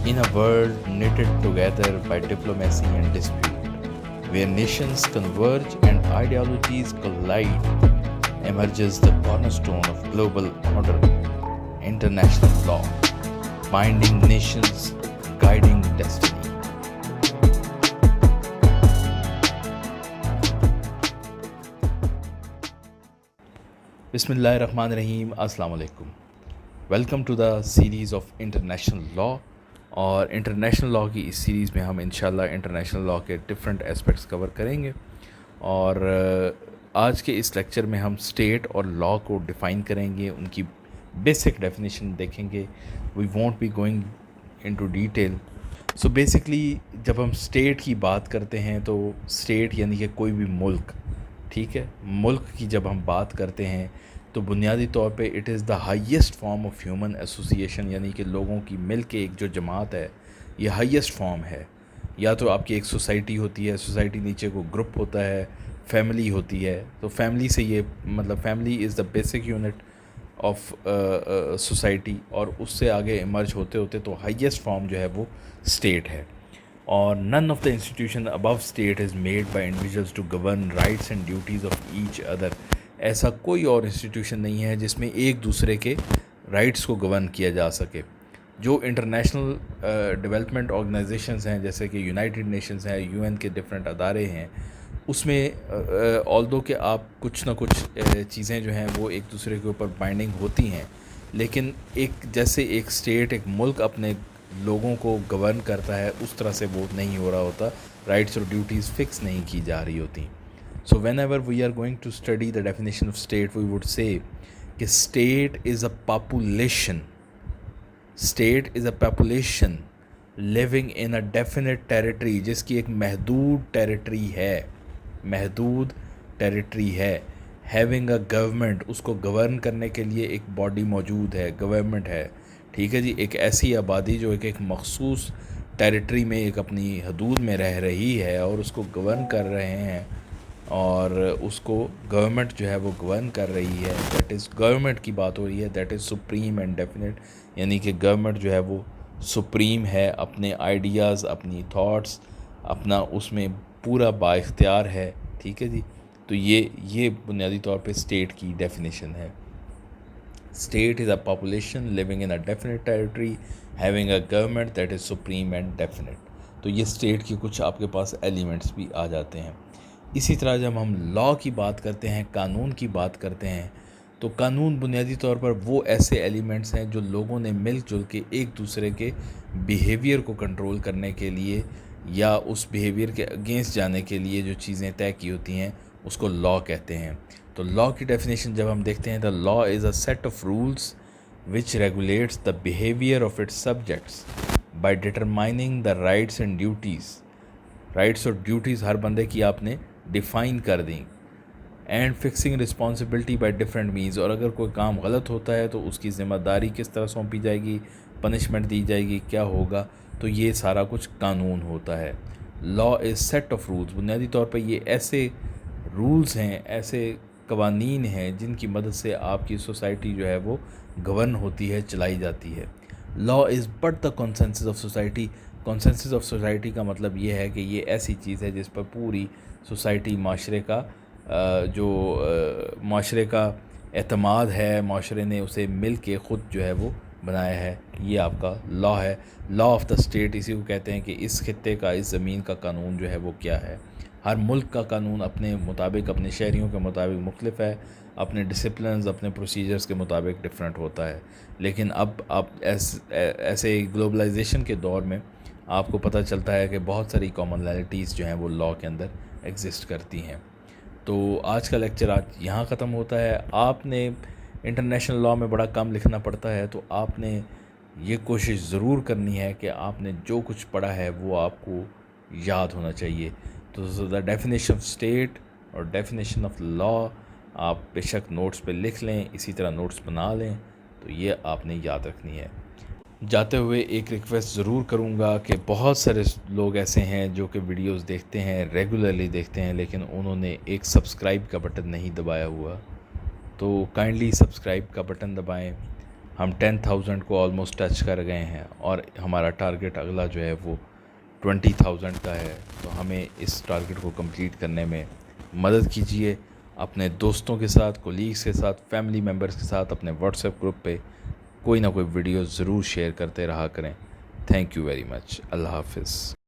In a world knitted together by diplomacy and dispute, where nations converge and ideologies collide, emerges the cornerstone of global order, international law, binding nations, guiding destiny. बिस्मिल्लाहिर्रहमानिर्रहीम, अस्सलाम वालेकुम। Welcome to the series of international law. और international law की इस series में हम इंशाल्लाह international law के डिफरेंट एस्पेक्ट्स कवर करेंगे। और आज के इस लेक्चर में हम स्टेट और लॉ को डिफ़ाइन करेंगे, उनकी बेसिक डेफिनेशन देखेंगे। We won't be going into detail. So basically जब हम स्टेट की बात करते हैं तो स्टेट यानी कि कोई भी मुल्क, ठीक है, मुल्क की जब हम बात करते हैं तो बुनियादी तौर पे it is the highest form of human association, यानी कि लोगों की मिल के एक जो जमात है, ये हाईएस्ट फॉर्म है। या तो आपकी एक सोसाइटी होती है, सोसाइटी नीचे को ग्रुप होता है, फैमिली होती है। तो फैमिली से ये मतलब family is the basic unit of society, और उससे आगे इमर्ज होते होते तो हाईएस्ट फॉर्म जो है वो स्टेट है। और none of the institution above state is made by individuals to govern rights and duties of each other. ऐसा कोई और इंस्टीट्यूशन नहीं है जिसमें एक दूसरे के राइट्स को गवर्न किया जा सके। जो इंटरनेशनल डेवलपमेंट ऑर्गेनाइजेशंस हैं, जैसे कि यूनाइटेड नेशंस हैं, यूएन के डिफरेंट अदारे हैं, उसमें ऑल्दो कि आप कुछ ना कुछ चीज़ें जो हैं वो एक दूसरे के ऊपर बाइंडिंग होती हैं, लेकिन एक जैसे एक स्टेट, एक मुल्क अपने लोगों को गवर्न करता है, उस तरह से वो नहीं हो रहा होता। राइट्स और ड्यूटीज़ फिक्स नहीं की जा रही होती। So whenever we are going to study the definition of state, we would say कि state is a population, state is a population living in a definite territory, जिसकी एक महदूद टेरिटरी है, महदूद टेरिटरी है। हैविंग अ गवर्नमेंट, उसको govern करने के लिए एक बॉडी मौजूद है, गवर्नमेंट है, ठीक है जी। एक ऐसी आबादी जो एक मखसूस टेरिटरी में एक अपनी हदूद में रह रही है और उसको गवर्न कर रहे हैं, और उसको गवर्नमेंट जो है वो गवर्न कर रही है। दैट इज़ गवर्नमेंट की बात हो रही है, that is supreme and definite, यानी कि गवर्नमेंट जो है वो सुप्रीम है, अपने आइडियाज़, अपनी थॉट्स, अपना उसमें पूरा बाइख्तियार है, ठीक है जी। तो ये बुनियादी तौर पे स्टेट की डेफिनेशन है। State is a population living in a definite territory having a government that is supreme and definite। तो ये स्टेट की कुछ आपके पास एलिमेंट्स भी आ जाते हैं। इसी तरह जब हम लॉ की बात करते हैं, कानून की बात करते हैं, तो कानून बुनियादी तौर पर वो ऐसे एलिमेंट्स हैं जो लोगों ने मिल जुल के एक दूसरे के बिहेवियर को कंट्रोल करने के लिए या उस बिहेवियर के अगेंस्ट जाने के लिए जो चीज़ें तय की होती हैं, उसको लॉ कहते हैं। तो लॉ की डेफिनेशन जब हम देखते हैं, the law is a set of rules which regulates the behaviour of its subjects by determining the rights and duties. Rights और ड्यूटीज़ हर बंदे की आपने डिफ़ाइन कर दी। And fixing responsibility by different means, और अगर कोई काम गलत होता है तो उसकी ज़िम्मेदारी किस तरह सौंपी जाएगी, पनिशमेंट दी जाएगी, क्या होगा, तो ये सारा कुछ कानून होता है। Law is set of rules, बुनियादी तौर पर ये ऐसे रूल्स हैं, ऐसे कवानीन हैं जिनकी मदद से आपकी सोसाइटी जो है वो गवर्न होती है, चलाई जाती है। Law is but the consensus of society. Consensus of society का मतलब ये है कि ये ऐसी चीज़ है जिस पर पूरी सोसाइटी, माशरे का माशरे का एतमाद है, माशरे ने उसे मिल के ख़ुद जो है वो बनाया है, ये आपका लॉ है। लॉ ऑफ द स्टेट इसी को कहते हैं कि इस खित्ते का, इस ज़मीन का कानून जो है वो क्या है। हर मुल्क का कानून अपने मुताबिक, अपने शहरियों के मुताबिक मुख्तलिफ है, अपने डिसिप्लिन्स, अपने प्रोसीजर्स के मुताबिक डिफरेंट होता है। लेकिन अब आप ऐसे ग्लोबलाइजेशन के दौर में आपको पता चलता है कि बहुत सारी कॉमनैलिटीज़ जो हैं वो लॉ के अंदर एग्जिस्ट करती हैं। तो आज का लेक्चर आज यहाँ ख़त्म होता है। आपने इंटरनेशनल लॉ में बड़ा कम लिखना पड़ता है, तो आपने ये कोशिश ज़रूर करनी है कि आपने जो कुछ पढ़ा है वो आपको याद होना चाहिए। तो द डेफिनेशन ऑफ स्टेट और डेफिनेशन ऑफ लॉ आप बेशक नोट्स पे लिख लें, इसी तरह नोट्स बना लें, तो ये आपने याद रखनी है। जाते हुए एक रिक्वेस्ट ज़रूर करूँगा कि बहुत सारे लोग ऐसे हैं जो कि वीडियोस देखते हैं, रेगुलरली देखते हैं, लेकिन उन्होंने एक सब्सक्राइब का बटन नहीं दबाया हुआ, तो काइंडली सब्सक्राइब का बटन दबाएं। ہم 10,000 کو آلموسٹ ٹچ کر گئے ہیں اور ہمارا ٹارگٹ اگلا جو ہے وہ 20,000 کا ہے. تو ہمیں اس ٹارگٹ کو کمپلیٹ کرنے میں مدد کیجیے. اپنے دوستوں کے ساتھ، کولیگس کے ساتھ، فیملی ممبرس کے ساتھ اپنے واٹس ایپ گروپ پہ کوئی نہ کوئی ویڈیو ضرور شیئر کرتے رہا کریں. Thank you very much. اللہ حافظ.